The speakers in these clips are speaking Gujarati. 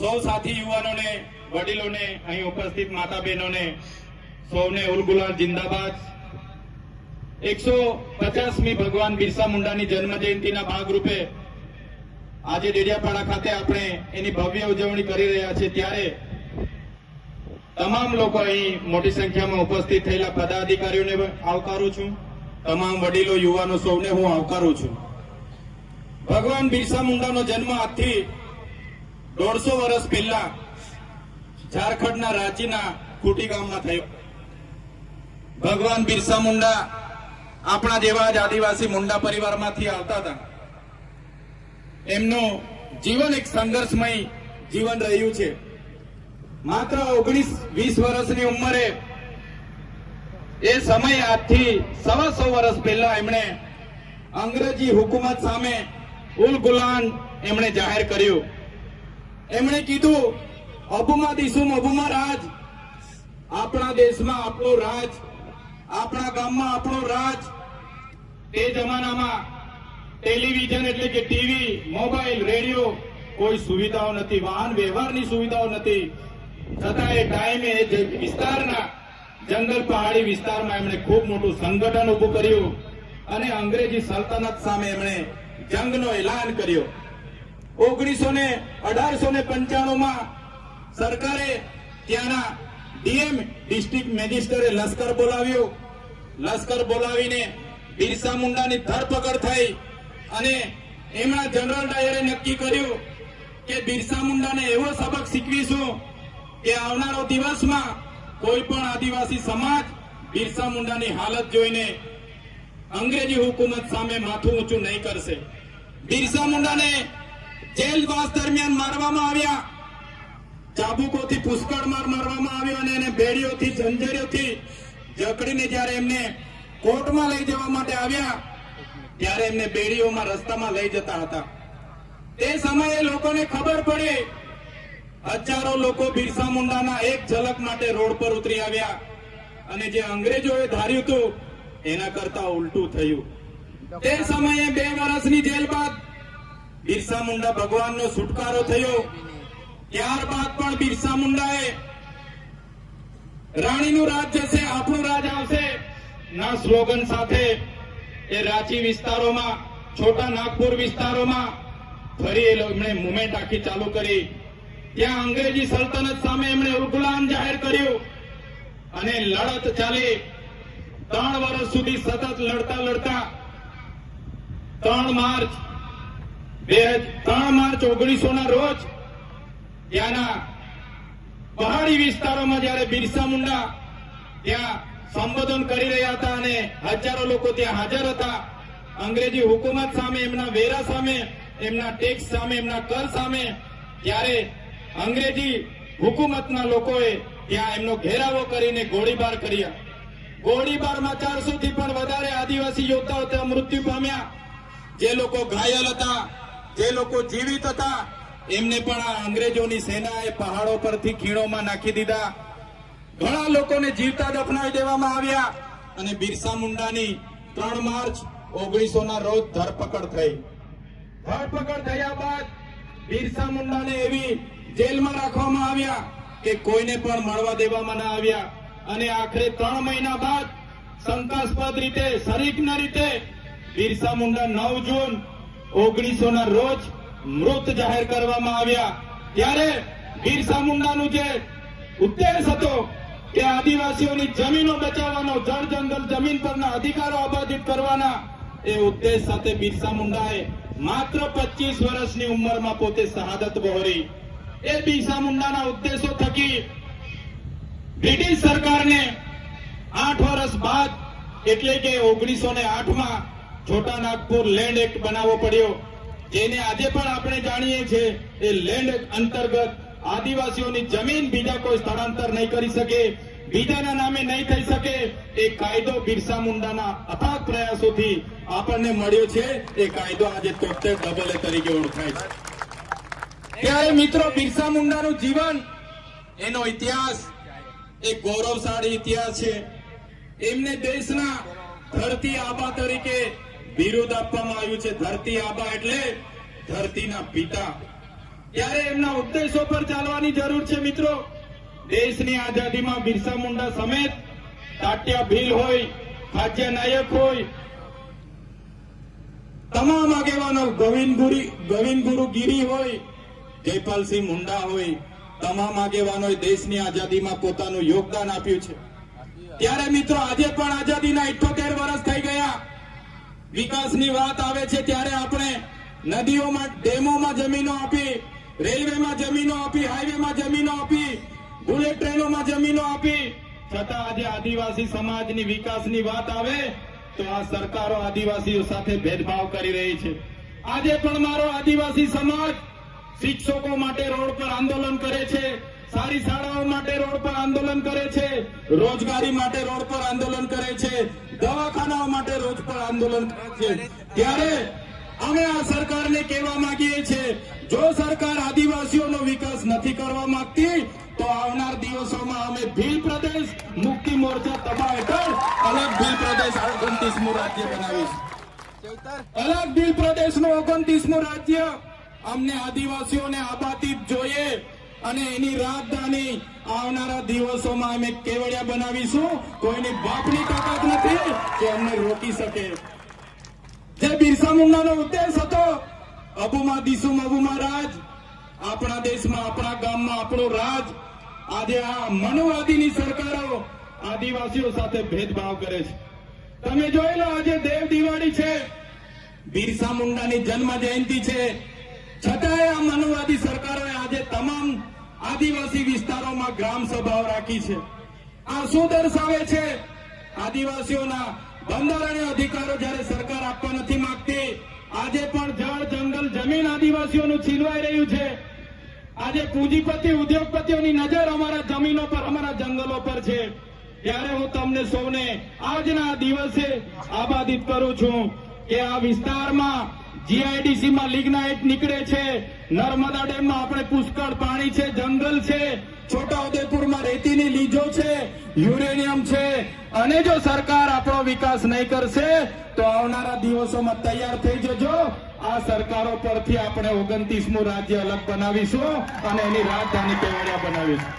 સૌ સાથી યુવાનોને, વડીલોને, અહીં ઉપસ્થિત માતા બહેનોને સૌને ઉલગુલાલ જિંદાબાદ। 150મી ભગવાન બિરસા મુંડાની જન્મ જયંતિના ભાગરૂપે આજે ડેડિયાપાડા ખાતે આપણે એની ભવ્ય ઉજવણી કરી રહ્યા છીએ, ત્યારે તમામ લોકો અહીં મોટી સંખ્યામાં ઉપસ્થિત થયેલા પદાધિકારીઓને આવકારું છું, તમામ વડીલો, યુવાનો સૌને હું આવકારું છું। ભગવાન બિરસા મુંડાનો જન્મ આજથી 150 વર્ષ પહેલા ઝારખંડના રાંચીના ખૂટી ગામમાં થયો। ભગવાન બિરસા મુંડા આપણા જેવા જ આદિવાસી મુંડા પરિવારમાંથી આવતા હતા। એમનું જીવન એક સંઘર્ષમય જીવન રહ્યું છે। માત્ર 19-20 વર્ષની ઉંમરે એ સમય આજથી 125 વર્ષ પહેલા એમણે અંગ્રેજી હુકુમત સામે ઉલગુલાન એમણે જાહેર કર્યું। એમણે કીધું, અબુમા દિસુમ અબુમા રાજ, આપણા દેશમાં આપણું રાજ, આપણા ગામમાં આપણું રાજ। તે જમાનામાં ટેલિવિઝન એટલે કે ટીવી, મોબાઈલ, રેડિયો કોઈ સુવિધાઓ નથી, વાહન વ્યવહારની સુવિધાઓ નથી, છતાં એ ટાઈમે એ વિસ્તારના જંગલ પહાડી વિસ્તારમાં એમણે ખૂબ મોટું સંગઠન ઉભું કર્યું અને અંગ્રેજી સલ્તનત સામે એમણે જંગનો એલાન કર્યો। 1895માં સરકારે ત્યાંના ડીએમ ડિસ્ટ્રિક્ટ મેજિસ્ટ્રેટે લશ્કર બોલાવ્યો। લશ્કર બોલાવીને બિરસા મુંડાની ધરપકડ થઈ અને એમના જનરલ ડાયરે નક્કી કર્યું કે બિરસા મુંડાને એવો સબક શીખવીશું કે આવનારો દિવસમાં કોઈ પણ આદિવાસી સમાજ બિરસા મુંડાની હાલત જોઈને અંગ્રેજી હુકુમત સામે માથું ઊંચું નહીં કરશે। બિરસા મુંડાને જેલવાસ દરમિયાન મારવામાં આવ્યા, ચાબુકોથી પુષ્કળ મારવામાં આવ્યો અને એને બેડીઓથી, જંજીરોથી જકડીને જ્યારે એમને કોર્ટમાં લઈ જવા માટે આવ્યા ત્યારે એમને બેડીઓમાં રસ્તામાં લઈ જતા હતા। તે સમયે લોકોને ખબર પડી, હજારો લોકો બિરસા મુંડાના એક ઝલક માટે રોડ પર ઉતરી આવ્યા અને જે અંગ્રેજોએ ધાર્યું હતું એના કરતા ઉલટું થયું। તે સમયે 2 વર્ષની જેલ બાદ બિરસા મુંડા ભગવાનનો છુટકારો થયો। ત્યારબાદ પણ બિરસા મુંડાએ રાણીનું રાજ જશે, આપણું રાજ આવશે ના સ્લોગન સાથે એ રાંચી વિસ્તારોમાં, છોટા નાગપુર વિસ્તારોમાં ફરી એમણે મુવમેન્ટ આખી ચાલુ કરી। ત્યાં અંગ્રેજી સલ્તનત સામે એમણે ઉલગુલાન જાહેર કર્યું અને લડત ચાલી। 3 વર્ષ સુધી સતત લડતા 3 માર્ચ 1900 ના રોજ ત્યાંના પહાડી વિસ્તારોમાં જયારે બિરસા મુંડા ત્યાં સંબોધન કરી રહ્યા હતા અને હજારો લોકો ત્યાં હાજર હતા, અંગ્રેજી હુકુમત સામે, એમના વેરા સામે, એમના ટેક્સ સામે, એમના કર સામે, ત્યારે અંગ્રેજી હુકુમતના લોકોએ ત્યાં એમનો ઘેરાવો કરીને ગોળીબાર કર્યા। ગોળીબારમાં 400 થી પણ વધારે આદિવાસી યોદ્ધાઓ ત્યાં મૃત્યુ પામ્યા। જે લોકો ઘાયલ હતા, જે લોકો જીવિત હતા, એમને પણ આ અંગ્રેજોની સેનાએ પહાડો પરથી ખીણોમાં નાખી દીધા। ઘણા લોકોને જીવતા દફનાવી દેવામાં આવ્યા અને બિરસા મુંડાની 3 માર્ચ 1900 ના રોજ ધરપકડ થઈ। ધરપકડ થયા બાદ બિરસા મુંડાને એવી જેલમાં રાખવામાં આવ્યા કે કોઈને પણ મળવા દેવામાં ના આવ્યા અને આખરે 3 મહિના બાદ શંકાસ્પદ રીતે, શરીકના રીતે બિરસા મુંડા 9 જૂન 1900 ના રોજ મૃત જાહેર કરવામાં આવ્યા। ત્યારે બિરસા મુંડાનું જે ઉદ્દેશ હતો કે આદિવાસીઓની જમીનો બચાવવાનો, જળ જંગલ જમીન પરના અધિકારો અબાધિત કરવાના, એ ઉદ્દેશ સાથે બિરસા મુંડાએ માત્ર 25 વર્ષની ઉંમરમાં પોતે શહાદત વહોરી। એ બિરસા મુંડાના ઉદ્દેશો થકી બ્રિટિશ સરકારને 8 વર્ષ બાદ એટલે કે 1908માં છોટા નાગપુર લેન્ડ એક્ટ બનાવવો પડ્યો, જેને આજે પણ આપણે જાણીએ છીએ એ લેન્ડ અંતર્ગત આદિવાસીઓની જમીન બીજા કોઈ સ્થળાંતર નહીં કરી શકે, બીજાના નામે નહીં થઈ શકે। એ કાયદો બિરસા મુંડાના અથાગ પ્રયાસોથી આપણને મળ્યો છે। એ કાયદો આજે 73 તરીકે ઓળખાય છે। ત્યારે મિત્રો, બિરસા મુંડાનું જીવન, એનો ઇતિહાસ એક ગૌરવશાળી ઇતિહાસ છે। એમને દેશના ધરતી આબા તરીકે બિરુદ આપવામાં આવ્યું છે। ધરતી આબા એટલે ધરતીના પિતા। ત્યારે એમના ઉદ્દેશો પર ચાલવાની જરૂર છે મિત્રો. દેશની આઝાદીમાં બિરસા મુંડા સમેત તાત્યા ભીલ હોય, ખાજ્યા નાયક હોય, તમામ આગેવાનો, ગોવિંદ ગુરુ ગીરી હોય, જયપાલસિંહ મુંડા હોય, તમામ આગેવાનોએ દેશની આઝાદીમાં પોતાનું યોગદાન આપ્યું છે. ત્યારે મિત્રો આજે પણ આઝાદીના 78 વર્ષ થઈ ગયા. વિકાસની વાત આવે છે ત્યારે આપણે નદીઓમાં, ડેમોમાં જમીનો આપી, રેલવેમાં જમીનો આપી, હાઈવેમાં જમીનો આપી, બુલેટ ટ્રેનોમાં જમીનો આપી, છતાં આજે આદિવાસી સમાજની વિકાસની વાત આવે તો આ સરકારો આદિવાસીઓ સાથે ભેદભાવ કરી રહી છે. આજે પણ મારો આદિવાસી સમાજ શિક્ષકો માટે રોડ પર આંદોલન કરે છે, સારી શાળાઓ માટે રોડ પર આંદોલન કરે છે, રોજગારી માટે રોડ પર આંદોલન કરે છે, દવાખાનાઓ માટે રોડ પર આંદોલન કરે છે. ત્યારે અમે આ સરકારને કહેવા માંગીએ છીએ, જો સરકાર આદિવાસીઓનો વિકાસ નથી કરવા માંગતી તો આવનાર દિવસોમાં અમે ભીલ પ્રદેશ મુક્તિ મોરચા તબા હેઠળ અલગ ભીલ પ્રદેશ 29મું રાજ્ય બનાવીશું. અલગ ભીલ પ્રદેશનું 29મું રાજ્ય. અમને આદિવાસીઓને આબાદી જોઈએ અને એની રાજધાની આવનારા દિવસોમાં અમે કેવડિયા બનાવીશું. કોઈની બાપની તાકાત નથી કે અમને રોકી શકે. જે બિરસા મુંડાનો ઉદ્દેશ હતો, અબુમાં દિસુમ અબુમાં રાજ, આપણા દેશમાં, આપણા ગામમાં આપણું રાજ. આજે આ મનુવાદીની સરકારો આદિવાસીઓ સાથે ભેદભાવ કરે છે. તમે જોઈ લો, આજે દેવ દિવાળી છે, બિરસા મુંડાની જન્મ જયંતિ છે, છતાંય આ મનુવાદી સરકારોએ આજે તમામ આદિવાસી વિસ્તારોમાં ગ્રામ સભાઓ રાખી છે. આ શું દર્શાવે છે? આદિવાસીઓના બંધારણીય અધિકારો જ્યારે સરકાર આપવા નથી માંગતી, આજે પણ જળ, જંગલ, જમીન આદિવાસીઓનું છીનવાઈ રહ્યું છે. આજે પૂંજીપતિ, ઉદ્યોગપતિઓની નજર અમારા જમીનો પર, અમારા જંગલો પર છે. ત્યારે હું તમને સૌને આજના દિવસે આબાદિત કરું છું કે આ વિસ્તારમાં જીઆઈડીસીમાં લિગ્નાઇટ નીકળે છે, નર્મદા ડેમમાં આપણે પુષ્કળ પાણી છે, જંગલ છે, છોટાઉદેપુરમાં રેતીની લીજો છે, યુરેનિયમ છે. અને જો સરકાર આપણો વિકાસ નહીં કરશે તો આવનારા દિવસોમાં તૈયાર થઈ જજો. આ સરકારો પરથી આપણે 29મું રાજ્ય અલગ બનાવીશું અને એની રાજધાની કેવડિયા બનાવીશું.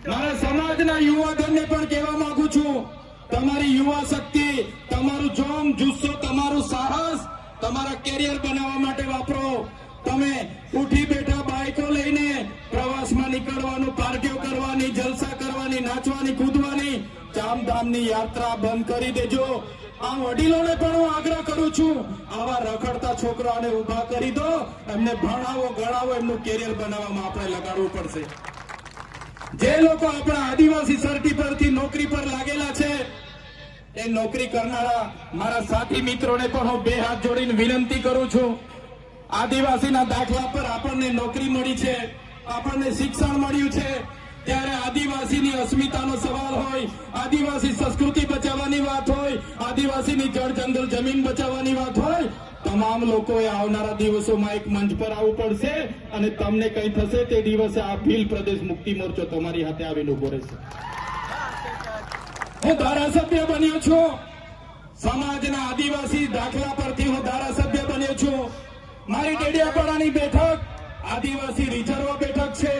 મારા સમાજના યુવાધનને પણ કહેવા માંગુ છું, તમારી યુવા શક્તિ, તમારું જોમ, જુસ્સો, તમારું સાહસ તમારા કેરિયર બનાવવા માટે વાપરો. તમે ઉઠી બેઠા બાઇકો લઈને પ્રવાસમાં નીકળવાનું, પાર્ટીઓ કરવાની, જલસા કરવાની, નાચવાની, કૂદવાની, ચામધામની યાત્રા બંધ કરી દેજો. આ વડીલોને પણ હું આગ્રહ કરું છું, આવા રખડતા છોકરાઓને ઉભા કરી દો, એમને ભણાવો, ગણાવો, એમનું કેરિયર બનાવવામાં આપણે લગાડવું પડશે. જે લોકો આપણા આદિવાસી સર્ટી પરથી નોકરી પર લાગેલા છે, એ નોકરી કરનારા મારા સાથી મિત્રોને પણ હું બે હાથ જોડીને વિનંતી કરું છું. આદિવાસીના દાખલા પર આપણને નોકરી મળી છે, આપણને શિક્ષણ મળ્યું છે, ત્યારે આદિવાસીની અસ્મિતાનો સવાલ હોય, આદિવાસી સંસ્કૃતિ બચાવવાની વાત હોય, આદિવાસીની જળ, જંગલ, જમીન બચાવવાની વાત હોય, તમામ લોકોએ આવનારા દિવસોમાં એક મંચ પર આવવું પડશે અને તમને કંઈ થશે તે દિવસે આ ભીલ પ્રદેશ મુક્તિ મોરચો તમારી હાથે આવીને ઉભો રહેશે. હું ધારાસભ્ય બન્યો છું, સમાજના આદિવાસી દાખલા પરથી હું ધારાસભ્ય બન્યો છું. મારી ડેડિયાપાડાની બેઠક આદિવાસી રિઝર્વ બેઠક છે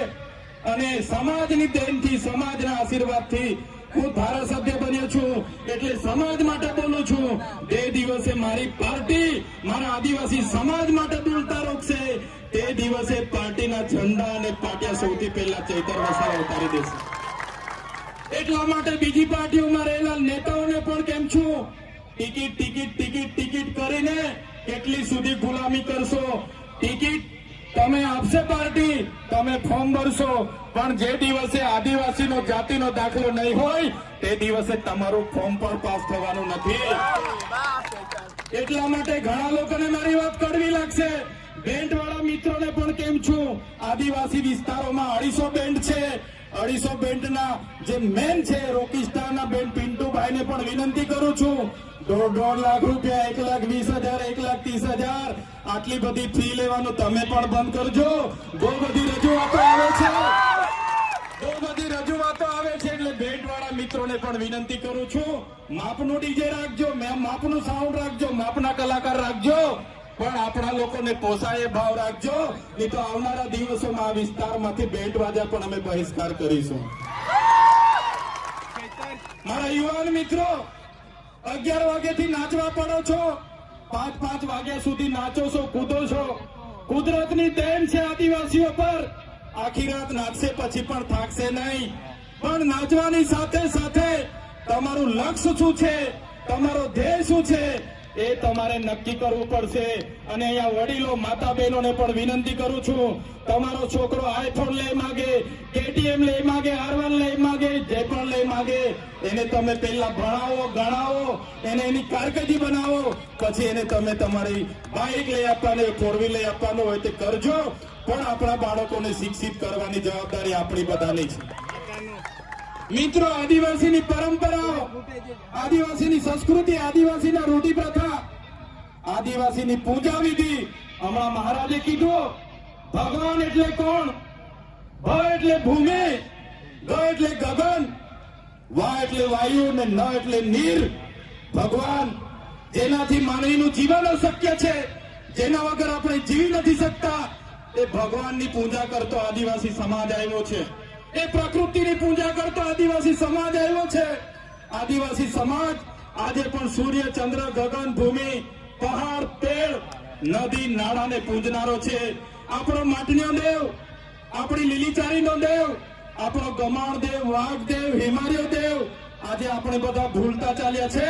અને સમાજની દેનથી, સમાજના આશીર્વાદથી હું ધારાસભ્ય બન્યો છું. એટલે સમાજ માટે બોલું છું. તે દિવસે મારી પાર્ટી મારા આદિવાસી સમાજ માટે બોલતા રોકશે, તે દિવસે પાર્ટીના ઝંડા અને પાટિયા સૌથી પહેલા ચૈતર વસાવા ઉતારી દેશે. એટલા માટે બીજી પાર્ટીઓમાં રહેલા નેતાઓને પણ કેમ છું, ટિકિટ ટિકિટ ટિકિટ ટિકિટ કરીને કેટલી સુધી ગુલામી કરશો? ટિકિટ તમે આપશે પાર્ટી, તમે ફોર્મ ભરશો, પણ જે દિવસે આદિવાસીનો જાતિનો દાખલો નહીં હોય તે દિવસે તમારું ફોર્મ પણ પાસ થવાનું નથી. એટલા માટે ઘણા લોકોને મારી વાત કડવી લાગશે. બેન્ડ વાળા મિત્રોને પણ કેમ છું, આદિવાસી વિસ્તારોમાં 250 બેન્ડ છે. 250 બેન્ડના જે મેન છે રોકીસ્ટારના બેન્ડ પિન્ટુભાઈને પણ વિનંતી કરું છું, 1.5 લાખ રૂપિયા, 1,20,000, 1,30,000 આટલી બધી ફી લેવાનું તમે પણ બંધ કરજો. બહુ બધી રજૂઆતો આવે છે, એટલે બેન્ડ વાળા મિત્રોને પણ વિનંતી કરું છું, માપનું ડીજે રાખજો, માપનું સાઉન્ડ રાખજો, માપના કલાકાર રાખજો. પણ આપણા લોકોને પોસાય એ ભાવ રાખજો, નહીં તો આવનારા દિવસોમાં આ વિસ્તારમાંથી બેન્ડ વાજા પણ અમે બહિષ્કાર કરીશું. મારા યુવાન મિત્રો, 11 વાગ્યાથી નાચવા પડો છો, 5 વાગ્યા સુધી નાચો છો, કૂદો છો. કુદરતની દેન છે આદિવાસીઓ પર. આખી રાત નાચશે પછી પણ થાકશે નહીં. પણ નાચવાની સાથે સાથે તમારું લક્ષ્ય શું છે, તમારો ધ્યેય શું છે, એ તમારે નક્કી કરવું પડશે. અને અહીંયા વડીલો માતા બહેનોને પણ વિનંતી કરું છું, તમારો છોકરો આઈફોન લઈ માગે, KTM લઈ માગે, R1 લઈ માગે, જે પણ લઈ માગે, એને તમે પહેલા ભણાવો, ગણાવો, એને એની કારકિર્દી બનાવો, પછી એને તમે તમારી બાઇક લઈ આપવાની, 4 લઈ આપવાનું હોય તે કરજો. પણ આપણા બાળકોને શિક્ષિત કરવાની જવાબદારી આપણી બધાની છે. મિત્રો, આદિવાસીની પરંપરાઓ, આદિવાસીની સંસ્કૃતિ, આદિવાસીના રૂઢિ પ્રથા, આદિવાસીની પૂજા વિધિ, હમણાં મહારાજે કીધું, ભગવાન એટલે કોણ? ભ એટલે ભૂમિ, ગ એટલે ગગન, વા એટલે વાયુ ને ન એટલે નીર. ભગવાન, જેનાથી માનવીનું જીવન અશક્ય છે, જેના વગર આપણે જીવી નથી શકતા, એ ભગવાનની પૂજા કરતો આદિવાસી સમાજ આવ્યો છે. એ પ્રકૃતિની પૂજા કરતો આદિવાસી સમાજ આવ્યો છે. આદિવાસી સમાજ આજે પણ સૂર્ય, ચંદ્ર, ગગન, ભૂમિ, પહાડ, પેડ, નદી, નાળાને પૂજનારો છે. આપણો માટનીઓ દેવ, આપણી લીલીચારીનો દેવ, આપણો ગમાણ દેવ, વાઘ દેવ, હિમાલય દેવ, આજે આપણે બધા ભૂલતા ચાલ્યા છે.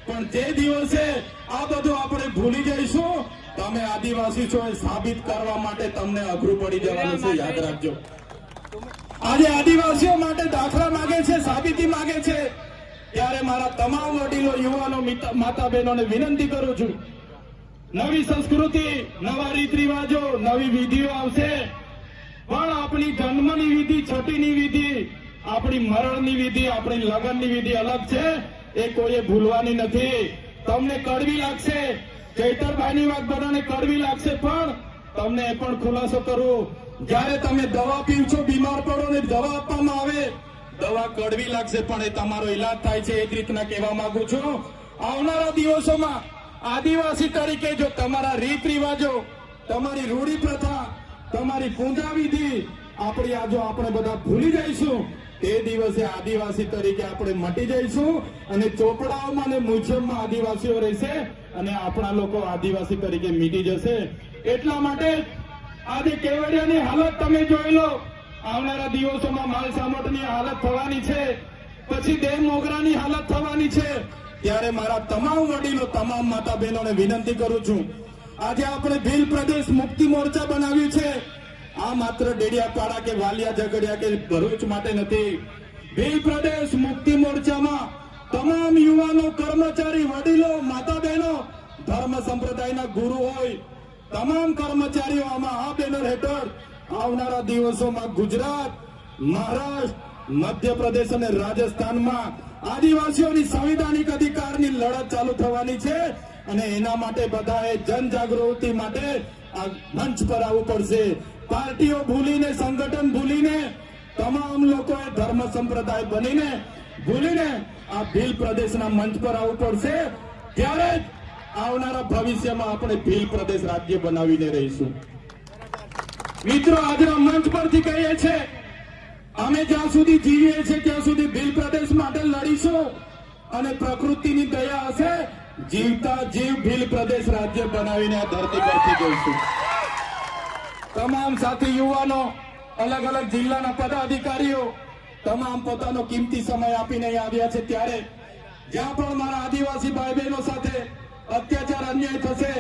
પણ જે દિવસે આ બધું આપણે ભૂલી જઈશું, તમે આદિવાસી છો એ સાબિત કરવા માટે તમને અઘરું પડી જવાનું છે. યાદ રાખજો. આજે આદિવાસીઓ માટે દાખલા માંગે છે, સાબિતી માંગે છે. ત્યારે મારા તમામ વડીલો, યુવાનો, માતા બહેનોને વિનંતી કરું છું, નવી સંસ્કૃતિ, નવા રીત રિવાજો, નવી વિધિઓ આવશે. પણ આપણી જન્મની વિધિ, છઠ્ઠીની વિધિ, આપણી મરણની વિધિ, આપણી લગ્નની વિધિ અલગ છે. એ કોઈએ ભૂલવાની નથી. તમને કડવી લાગશે, ચૈતરભાઈની વાત બધાને કડવી લાગશે, પણ તમને એ પણ ખુલાસો કરું, જ્યારે તમે દવા પીવશો, બીમાર પડો ને દવા આપવામાં આવે, દવા કડવી લાગશે પણ એ તમારો ઈલાજ થાય છે. એ જ રીતના કહેવા માંગુ છું, આવનારા દિવસોમાં આદિવાસી તરીકે જો તમારા રીત રિવાજો, તમારી રૂઢિ પ્રથા, તમારી પૂજા વિધિ આપણી આ જો આપણે બધા ભૂલી જઈશું, તે દિવસે આદિવાસી તરીકે આપણે મટી જઈશું અને ચોપડાઓમાં અને મ્યુઝિયમમાં આદિવાસીઓ રહેશે અને આપણા લોકો આદિવાસી તરીકે મીટી જશે. એટલા માટે આજે કેવડિયાની હાલત તમે જોઈ લો. આવનારા દિવસોમાં માલ સામટની હાલત થવાની છે, પછી દેવ મોગરાની હાલત થવાની છે. ત્યારે મારા તમામ વડીલો, તમામ માતા બહેનોને વિનંતી કરું છું, આજે આપણે ભીલ પ્રદેશ મુક્તિ મોરચા બનાવ્યું છે. આ માત્ર ડેડિયાપાડા કે વાલિયા ઝઘડિયા કે ભરૂચ માટે નથી. ભીલ પ્રદેશ મુક્તિ મોરચામાં તમામ યુવાનો, કર્મચારી, વડીલો, માતા બહેનો, ધર્મ સંપ્રદાયના ગુરુ હોય, તમામ કર્મચારીઓ આમાં આ બેનર હેઠળ આવનારા દિવસોમાં ગુજરાત, મહારાષ્ટ્ર, મધ્યપ્રદેશ અને રાજસ્થાનમાં આદિવાસીઓની સંવિધાનિક અધિકારની લડત ચાલુ થવાની છે. અને એના માટે બધાએ જનજાગૃતિ માટે આ મંચ પર આવવું પડશે. પાર્ટીઓ ભૂલીને, સંગઠન ભૂલીને, તમામ લોકોએ ધર્મ સંપ્રદાય બનીને ભૂલીને આ ભીલ પ્રદેશના મંચ પર આવવું પડશે. ત્યારે જ આવનારા ભવિષ્યમાં આપણે ભીલ પ્રદેશ રાજ્ય બનાવીને રહીશું. મિત્રો, આજના મંચ પરથી કહીએ છીએ, અમે જ્યાં સુધી જીવીએ છીએ ત્યાં સુધી ભીલ પ્રદેશ માટે લડીશું અને પ્રકૃતિની દયા હશે, જીવતા જીવ ભીલ પ્રદેશ રાજ્ય બનાવીને આ ધરતી પરથી જઈશું. તમામ સાથી યુવાનો, અલગ અલગ જિલ્લાના પદાધિકારીઓ તમામ પોતાનો કિંમતી સમય આપીને અહીં આવ્યા છે. ત્યારે જ્યાં પણ મારા આદિવાસી ભાઈ બહેનો સાથે અત્યાચાર, અન્યાય થશે,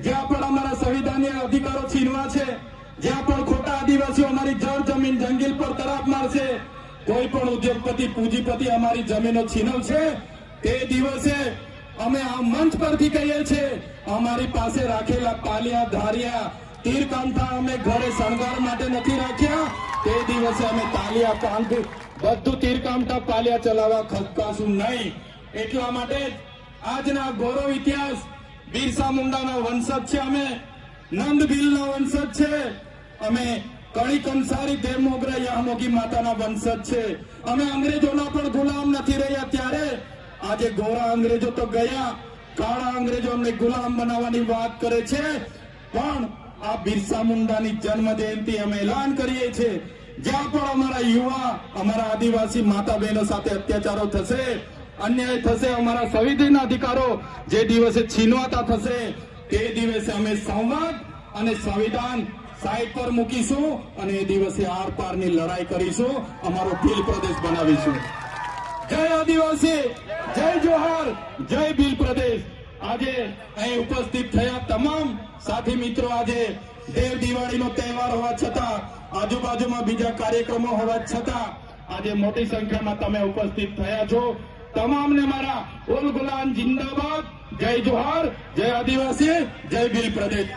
જ્યાં પણ અમારા સંવિધાનીય અધિકારો છીનવા છે, જ્યાં પણ ખોટા આદિવાસીઓ અમારી જળ જમીન જંગલ પર તરાપ મારશે, કોઈ પણ ઉદ્યોગપતિ, પૂંજીપતિ અમારી જમીનો છીનવશે, તે દિવસે અમે આ મંચ પરથી કહીએ છીએ, અમારી પાસે રાખેલા પાલિયા, ધારિયા, તીરકાંઠા અમે ઘરે શણગાર માટે નથી રાખ્યા. તે દિવસે અમે તાલિયા, પાંખ, બધું તીરકાંઠા, પાલિયા ચલાવવા ખસકાશું નહીં. એટલા માટે આજના ગૌરવ ઇતિહાસ, બિરસા મુંડાના વંશજ છે અમે, નંદ ભીલના વંશજ છે અમે, કણી કંસારી, દેવ મોગરા, યામોગી માતાના વંશજ છે અમે. અંગ્રેજોના પણ ગુલામ નથી રહ્યા. ત્યારે આજે ગોરા અંગ્રેજો તો ગયા, કાળા અંગ્રેજો અમને ગુલામ બનાવવાની વાત કરે છે, પણ આ બિરસા મુંડાની જન્મ જયંતિ અમે એલાન કરીએ છીએ, જ્યાં પણ અમારા યુવા, અમારા આદિવાસી માતા બહેનો સાથે અત્યાચારો થશે, અન્યાય થશે, અમારા સંવિધાનના અધિકારો જે દિવસે છીનવાતા થશે, તે દિવસે અમે સંવાદ અને સંવિધાન સાઈડ પર મૂકીશું અને એ દિવસે આર પારની લડાઈ કરીશું, અમારો ભીલ પ્રદેશ બનાવીશું. જય આદિવાસી, જય જોહાર, જય ભીલ પ્રદેશ. આજે અહીં ઉપસ્થિત થયા તમામ સાથી મિત્રો, આજે દેવ દિવાળીનો તહેવાર હોવા છતાં, આજુબાજુમાં બીજા કાર્યક્રમો હોવા છતાં આજે મોટી સંખ્યામાં તમે ઉપસ્થિત થયા છો. તમામને મારા ઓલ ગુલામ જિંદાબાદ, જય જોહાર, જય આદિવાસી, જય ભીલ પ્રદેશ.